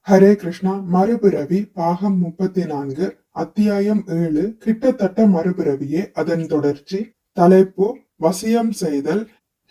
ஹரே கிருஷ்ணா. மறுபிறவி பாகம் 34, அத்தியாயம் 7. கிட்டத்தட்ட மறுபிறவியே அதன் தொடர்ச்சி. தலைப்பு: வசியம் செய்தல்,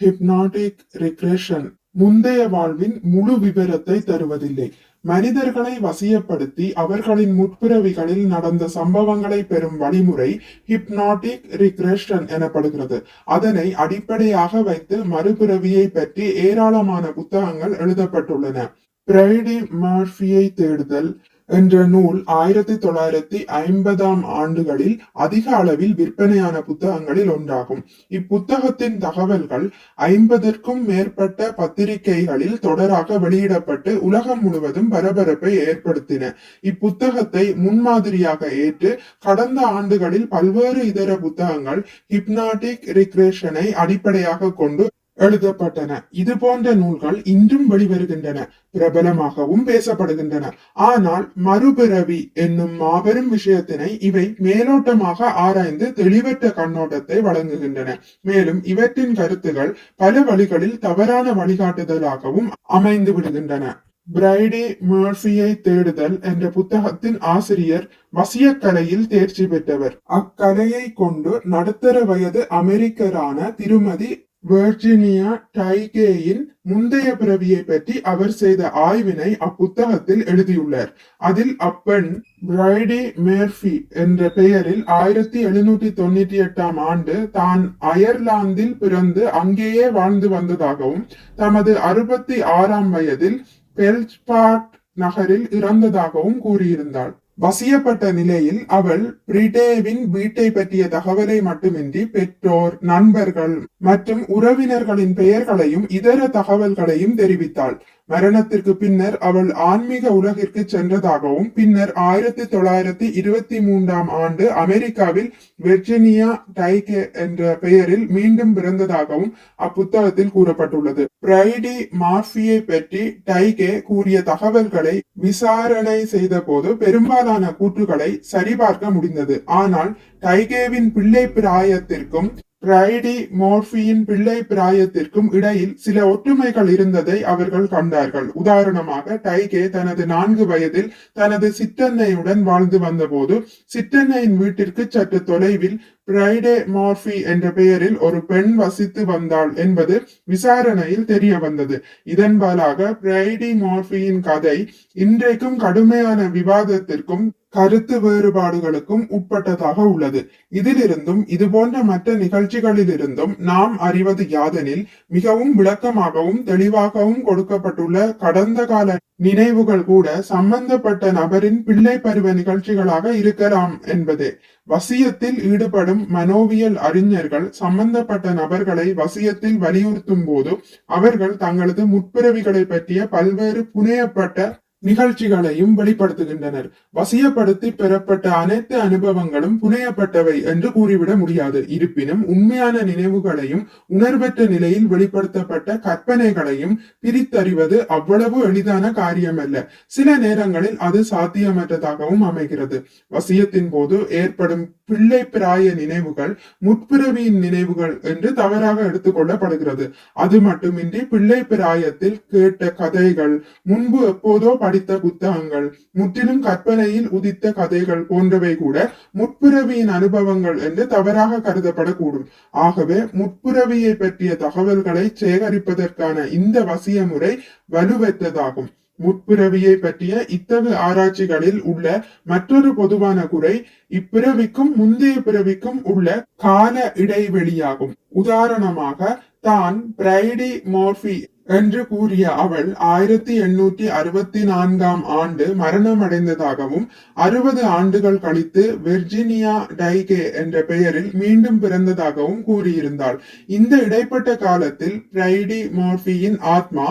ஹிப்னாட்டிக் ரிக்ரெஷன். முந்தைய வாழ்வின் முழு விவரத்தை தருவதில்லை. மனிதர்களை வசியப்படுத்தி அவர்களின் முற்பிறவிகளில் நடந்த சம்பவங்களை பெறும் வழிமுறை ஹிப்னாட்டிக் ரிக்ரெஷன் எனப்படுகிறது. அதனை அடிப்படையாக வைத்து மறுபிறவியை பற்றி ஏராளமான புத்தகங்கள் எழுதப்பட்டுள்ளன. பிரைடி மர்ஃபியை தேடுதல் என்ற நூல் 1950ஆம் ஆண்டுகளில் அதிக அளவில் விற்பனையான புத்தகங்களில் ஒன்றாகும். இப்புத்தகத்தின் தகவல்கள் 50க்கும் மேற்பட்ட பத்திரிகைகளில் தொடராக வெளியிடப்பட்டு உலகம் முழுவதும் பரபரப்பை ஏற்படுத்தின. இப்புத்தகத்தை முன்மாதிரியாக ஏற்று கடந்த ஆண்டுகளில் பல்வேறு இதர புத்தகங்கள் ஹிப்னாட்டிக் ரிக்ரெஷனை அடிப்படையாக கொண்டு எழுதப்பட்டன. இது போன்ற நூல்கள் இன்றும் வெளிவருகின்றன, பிரபலமாகவும் பேசப்படுகின்றன. ஆனால் மறுபிறவி என்னும் மாபெரும் விஷயத்தினை இவை மேலோட்டமாக ஆராய்ந்து தெளிவற்ற கண்ணோட்டத்தை வழங்குகின்றன. மேலும் இவற்றின் கருத்துகள் பல வழிகளில் தவறான வழிகாட்டுதலாகவும் அமைந்து விடுகின்றன. பிரைடி மர்ஃபியை தேடுதல் என்ற புத்தகத்தின் ஆசிரியர் வசியக்கலையில் தேர்ச்சி பெற்றவர். அக்கலையை கொண்டு நடுத்தர வயது அமெரிக்கரான திருமதி வெர்ஜினியா டைகேயின் முந்தைய பிறவியை பற்றி அவர் செய்த ஆய்வினை அப்புத்தகத்தில் எழுதியுள்ளார். அதில் அப்பெண் பிரைடி மர்ஃபி என்ற பெயரில் 1798ஆம் ஆண்டு தான் அயர்லாந்தில் பிறந்து அங்கேயே வாழ்ந்து வந்ததாகவும் தமது 66ஆம் வயதில் பெல்ஸ்பாட் நகரில் இறந்ததாகவும் கூறியிருந்தாள். வசியப்பட்ட நிலையில் அவள் பிரிடேவின் வீட்டை பற்றிய தகவலை மட்டுமின்றி பெற்றோர், நண்பர்கள் மற்றும் உறவினர்களின் பெயர்களையும் இதர தகவல்களையும் தெரிவித்தாள். மரணத்திற்கு பின்னர் அவள் ஆன்மீக உலகிற்கு சென்றதாகவும் பின்னர் 1923ஆம் ஆண்டு அமெரிக்காவில் வெர்ஜினியா டைகே என்ற பெயரில் மீண்டும் பிறந்ததாகவும் அப்புத்தகத்தில் கூறப்பட்டுள்ளது. பிரைடி மர்ஃபியை பற்றி டைகே கூறிய தகவல்களை விசாரணை செய்த போது பெரும்பாலான கூற்றுகளை சரிபார்க்க முடிந்தது. ஆனால் டைகேவின் பிள்ளை பிராயத்திற்கும் பிரைடி மர்ஃபியின் பிள்ளை பிராயத்திற்கும் இடையில் சில ஒற்றுமைகள் இருந்ததை அவர்கள் கண்டார்கள். உதாரணமாக, டைகே தனது 4 வயதில் தனது சிற்றன்னையுடன் வாழ்ந்து வந்தபோது சிற்றன்னையின் வீட்டிற்கு சற்று தொலைவில் பிரைடே மர்ஃபி என்ற பெயரில் ஒரு பெண் வசித்து வந்தாள் என்பது விசாரணையில் தெரிய வந்தது. இதன் பாலாக பிரைடி மர்ஃபியின் கதை இன்றைக்கும் கடுமையான விவாதத்திற்கும் கருத்து வேறுபாடுகளுக்கும் உட்பட்டதாக உள்ளது. இதிலிருந்தும் இதுபோன்ற மற்ற நிகழ்ச்சிகளிலிருந்தும் நாம் அறிவது யாதெனில், மிகவும் விளக்கமாகவும் தெளிவாகவும் கொடுக்கப்பட்டுள்ள கடந்த கால நினைவுகள் கூட சம்பந்தப்பட்ட நபரின் பிள்ளை பருவ நிகழ்ச்சிகளாக இருக்கலாம் என்பதே. வசியத்தில் ஈடுபடும் மனோவியல் அறிஞர்கள் சம்பந்தப்பட்ட நபர்களை வசியத்தில் வலியுறுத்தும் போது அவர்கள் தங்களது முற்பிறவிகளை பற்றிய பல்வேறு புனையப்பட்ட நிகழ்ச்சிகளையும் வெளிப்படுத்துகின்றனர். வசியப்படுத்தி பெறப்பட்ட அனைத்து அனுபவங்களும் புனையப்பட்டவை என்று கூறிவிட முடியாது. இருப்பினும் உண்மையான நினைவுகளையும் உணர்வற்ற நிலையில் வெளிப்படுத்தப்பட்ட கற்பனைகளையும் பிரித்தறிவது அவ்வளவு எளிதான காரியமல்ல. சில நேரங்களில் அது சாத்தியமற்றதாகவும் அமைகிறது. வசியத்தின் போது ஏற்படும் பிள்ளை பிராய நினைவுகள் முற்பிறவியின் நினைவுகள் என்று தவறாக எடுத்துக் கொள்ளப்படுகிறது. அது மட்டுமின்றி பிள்ளை பிராயத்தில் கேட்ட கதைகள், முன்பு எப்போதோ படித்த புத்தகங்கள், முற்றிலும் கற்பனையில் உதித்த கதைகள் போன்றவை கூட முற்பிறவியின் அனுபவங்கள் என்று தவறாக கருதப்படக்கூடும். ஆகவே முற்பிறவியை பற்றிய தகவல்களை சேகரிப்பதற்கான இந்த வசிய முறை வலுவற்றதாகும். முற்பிறவியை பற்றிய இத்தகைய ஆராய்ச்சிகளில் உள்ள மற்றொரு பொதுவான குறை இப்பிறவிக்கும் முந்தைய பிறவிக்கும் உள்ள கால இடைவெளியாகும். உதாரணமாக, தான் பிரைடி மர்ஃபி என்று கூறிய அவள் 1864ஆம் ஆண்டு மரணமடைந்ததாகவும் 60 ஆண்டுகள் கழித்து வெர்ஜினியா டைகே என்ற பெயரில் மீண்டும் பிறந்ததாகவும் கூறியிருந்தாள். இந்த இடைப்பட்ட காலத்தில் பிரைடி மர்ஃபியின் ஆத்மா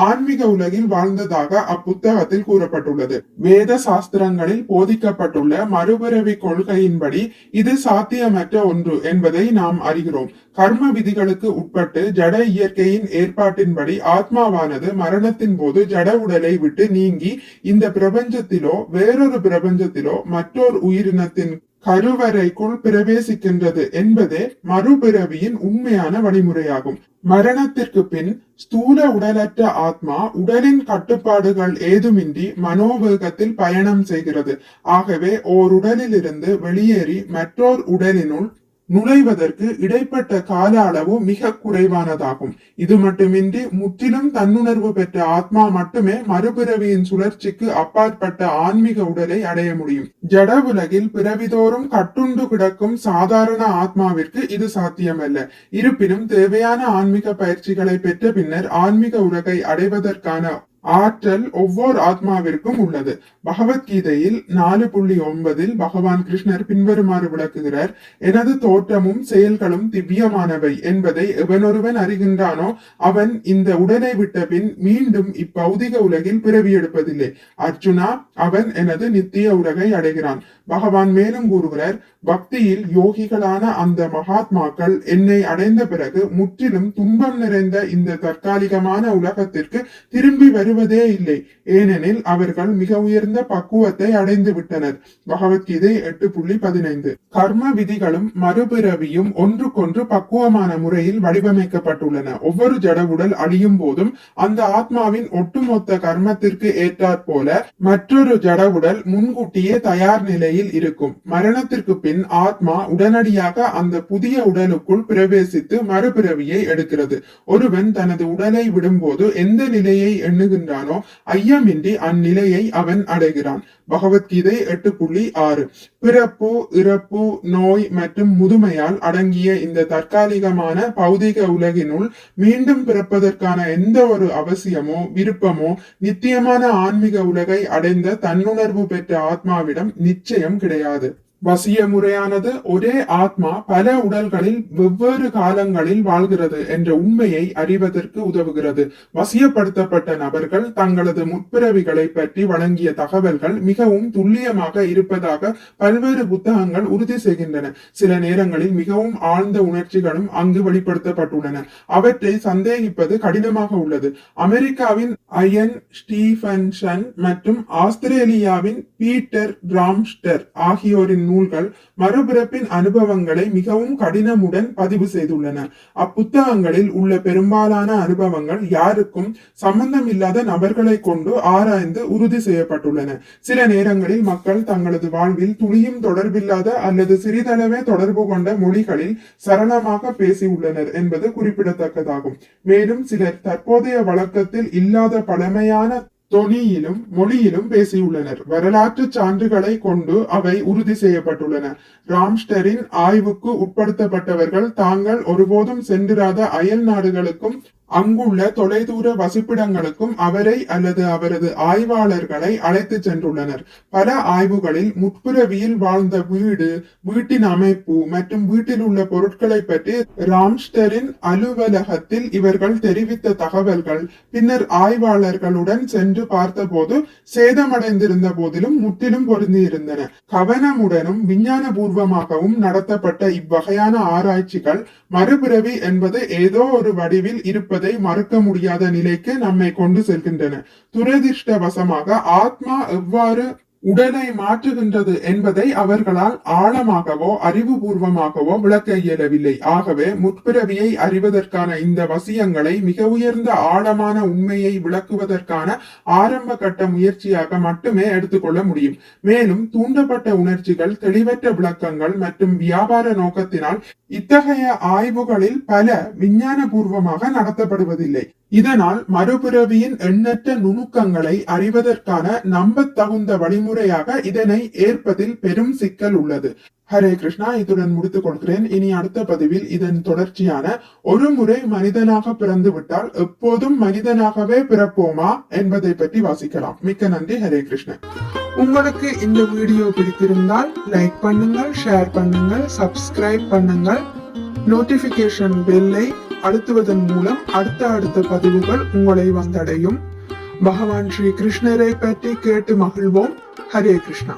ஆன்மீக உலகில் வாழ்ந்ததாக அப்புத்தகத்தில் கூறப்பட்டுள்ளது. வேத சாஸ்திரங்களில் போதிக்கப்பட்டுள்ள மறுபிறவி கொள்கையின்படி இது சாத்தியமற்ற ஒன்று என்பதை நாம் அறிகிறோம். கர்ம விதிகளுக்கு உட்பட்டு ஜட இயற்கையின் ஏற்பாட்டின்படி ஆத்மாவானது மரணத்தின் போது ஜட உடலை விட்டு நீங்கி இந்த பிரபஞ்சத்திலோ வேறொரு பிரபஞ்சத்திலோ மற்றொரு உயிரினத்தின் கருவறைக்குள் பிரவேசிக்கின்றது என்பதே மறுபிறவியின் உண்மையான வழிமுறையாகும். மரணத்திற்கு பின் ஸ்தூல உடலற்ற ஆத்மா உடலின் கட்டுப்பாடுகள் ஏதுமின்றி மனோவேகத்தில் பயணம் செய்கிறது. ஆகவே ஓர் உடலிலிருந்து வெளியேறி மற்றோர் உடலினுள் நுழைவதற்கு இடைப்பட்ட கால அளவு மிக குறைவானதாகும். இது மட்டுமின்றி முற்றிலும் தன்னுணர்வு பெற்ற ஆத்மா மட்டுமே மறுபிறவியின் சுழற்சிக்கு அப்பாற்பட்ட ஆன்மீக உடலை அடைய முடியும். ஜட உலகில் பிறவிதோறும் கட்டுண்டு கிடக்கும் சாதாரண ஆத்மாவிற்கு இது சாத்தியமல்ல. இருப்பினும் தேவையான ஆன்மீக பயிற்சிகளை பெற்ற பின்னர் ஆன்மீக உலகை அடைவதற்கான ஆற்றல் ஒவ்வொரு ஆத்மாவிற்கும் உள்ளது. பகவத்கீதையில் 4.9 பகவான் கிருஷ்ணர் பின்வருமாறு விளக்குகிறார்: எனது தோற்றமும் செயல்களும் திவ்யமானவை என்பதை எவனொருவன் அறிகின்றானோ அவன் இந்த உடலை விட்ட பின் மீண்டும் இப்பௌதிக உலகில் பிறவி எடுப்பதில்லை. அர்ஜுனா, அவன் எனது நித்திய உலகை அடைகிறான். பகவான் மேலும் கூறுகிறார்: பக்தியில் யோகிகளான அந்த மகாத்மாக்கள் என்னை அடைந்த பிறகு முற்றிலும் துன்பம் நிறைந்த இந்த தற்காலிகமான உலகத்திற்கு திரும்பி வருவதே இல்லை. ஏனெனில் அவர்கள் மிக உயர்ந்த பக்குவத்தை அடைந்து விட்டனர். பகவத்கீதை 8.15. கர்ம விதிகளும் மறுபிறவியும் ஒன்றுக்கொன்று பக்குவமான முறையில் வடிவமைக்கப்பட்டுள்ளன. ஒவ்வொரு ஜட உடல் அழியும் போதும் அந்த ஆத்மாவின் ஒட்டுமொத்த கர்மத்திற்கு ஏற்றாற் போல மற்றொரு ஜட உடல் முன்கூட்டியே தயார் நிலையில் இருக்கும். மரணத்திற்கு பின் ஆத்மா உடனடியாக அந்த புதிய உடலுக்குள் பிரவேசித்து மறுபிறவியை எடுக்கிறது. ஒருவன் தனது உடலை விடும்போது எந்த நிலையை எண்ணுகின்றானோ ஐயமின்றி அந்நிலையை அவன் அடைகிறான். பகவத்கீதை 8.6. பிறப்பு, இறப்பு, நோய் மற்றும் முதுமையால் அடங்கிய இந்த தற்காலிகமான பௌதிக உலகினுள் மீண்டும் பிறப்பதற்கான எந்த ஒரு அவசியமோ விருப்பமோ நித்தியமான ஆன்மீக உலகை அடைந்த தன்னுணர்வு பெற்ற ஆத்மாவிடம் நிச்சயம் கிடையாது. வசிய முறையானது ஒரே ஆத்மா பல உடல்களில் வெவ்வேறு காலங்களில் வாழ்கிறது என்ற உண்மையை அறிவதற்கு உதவுகிறது. வசியப்படுத்தப்பட்ட நபர்கள் தங்களது முற்பிறவிகளை பற்றி வழங்கிய தகவல்கள் மிகவும் துல்லியமாக இருப்பதாக பல்வேறு புத்தகங்கள் உறுதி செய்கின்றன. சில நேரங்களில் மிகவும் ஆழ்ந்த உணர்ச்சிகளும் அங்கு வெளிப்படுத்தப்பட்டுள்ளன. அவற்றை சந்தேகிப்பது கடினமாக உள்ளது. அமெரிக்காவின் அயன் ஸ்டீஃபன்சன் மற்றும் ஆஸ்திரேலியாவின் பீட்டர் ராம்ஸ்டர் ஆகியோரின் நூல்கள் மறுபிறப்பின் அனுபவங்களை மிகவும் கடினமுடன் பதிவு செய்துள்ளன. அப்புத்தகங்களில் உள்ள பெரும்பாலான அனுபவங்கள் யாருக்கும் சம்பந்தம் இல்லாத நபர்களை கொண்டு ஆராய்ந்து உறுதி செய்யப்பட்டுள்ளன. சில நேரங்களில் மக்கள் தங்களது வாழ்வில் துளியும் தொடர்பில்லாத அல்லது சிறிதளவே தொடர்பு கொண்ட மொழிகளில் சரளமாக பேசியுள்ளனர் என்பது குறிப்பிடத்தக்கதாகும். மேலும் சிலர் தற்போதைய வழக்கத்தில் இல்லாத பழமையான தொனியிலும் மொழியிலும் பேசியுள்ளனர். வரலாற்று சான்றுகளை கொண்டு அவை உறுதி செய்யப்பட்டுள்ளன. ராம்ஸ்டரின் ஆய்வுக்கு உட்படுத்தப்பட்டவர்கள் தாங்கள் ஒருபோதும் சென்றிராத அயல் நாடுகளுக்கும் அங்குள்ள தொலைதூர வசிப்பிடங்களுக்கும் அவரை அல்லது அவரது ஆய்வாளர்களை அழைத்து சென்றுள்ளனர். பல ஆய்வுகளில் முற்பிறவியில் வாழ்ந்த வீடு, வீட்டின் அமைப்பு மற்றும் வீட்டில் உள்ள பொருட்களை பற்றி ராம்ஸ்டரின் அலுவலகத்தில் இவர்கள் தெரிவித்த தகவல்கள் பின்னர் ஆய்வாளர்களுடன் சென்று பார்த்தபோது சேதமடைந்திருந்த போதிலும் முற்றிலும் பொருந்தியிருந்தன. கவனமுடனும் விஞ்ஞான பூர்வமாகவும் நடத்தப்பட்ட இவ்வகையான ஆராய்ச்சிகள் மறுபிறவி என்பது ஏதோ ஒரு வடிவில் இருப்பதை மறுக்க முடியாத நிலைக்கு நம்மை கொண்டு செல்கின்றன. துரதிர்ஷ்டவசமாக ஆத்மா எவ்வாறு உடலை மாற்றுகின்றது என்பதை அவர்களால் ஆழமாகவோ அறிவுபூர்வமாகவோ விளக்க இயலவில்லை. ஆகவே முற்பிறவியை அறிவதற்கான இந்த வசியங்களை மிக உயர்ந்த ஆழமான உண்மையை விளக்குவதற்கான ஆரம்ப கட்ட முயற்சியாக மட்டுமே எடுத்துக்கொள்ள முடியும். மேலும் தூண்டப்பட்ட உணர்ச்சிகள், தெளிவற்ற விளக்கங்கள் மற்றும் வியாபார நோக்கத்தினால் இத்தகைய ஆய்வுகளில் பல விஞ்ஞான பூர்வமாக நடத்தப்படுவதில்லை. இதனால் மறுபிறவியின் எண்ணற்ற நுணுக்கங்களை அறிவதற்கான நம்பத்தகுந்த வழிமுறையாக இதனை ஏற்பதில் பெரும் சிக்கல் உள்ளது. ஹரே கிருஷ்ணா. இத்துடன் முடித்துக் கொள்கிறேன். இனி அடுத்த பதிவில் இதன் தொடர்ச்சியான ஒரு முறை மனிதனாக பிறந்து விட்டால் எப்போதும் மனிதனாகவே பிறப்போமா என்பதை பற்றி வாசிக்கலாம். மிக்க நன்றி. ஹரே கிருஷ்ணா. உங்களுக்கு இந்த வீடியோ பிடித்திருந்தால் லைக் பண்ணுங்கள், ஷேர் பண்ணுங்கள், சப்ஸ்கிரைப் பண்ணுங்கள். நோட்டிபிகேஷன் பெல்லை அழுத்துவதன் மூலம் அடுத்த பதிவுகள் உங்களை வந்தடையும். பகவான் ஸ்ரீ கிருஷ்ணரை பற்றி கேட்டு மகிழ்வோம். ஹரே கிருஷ்ணா.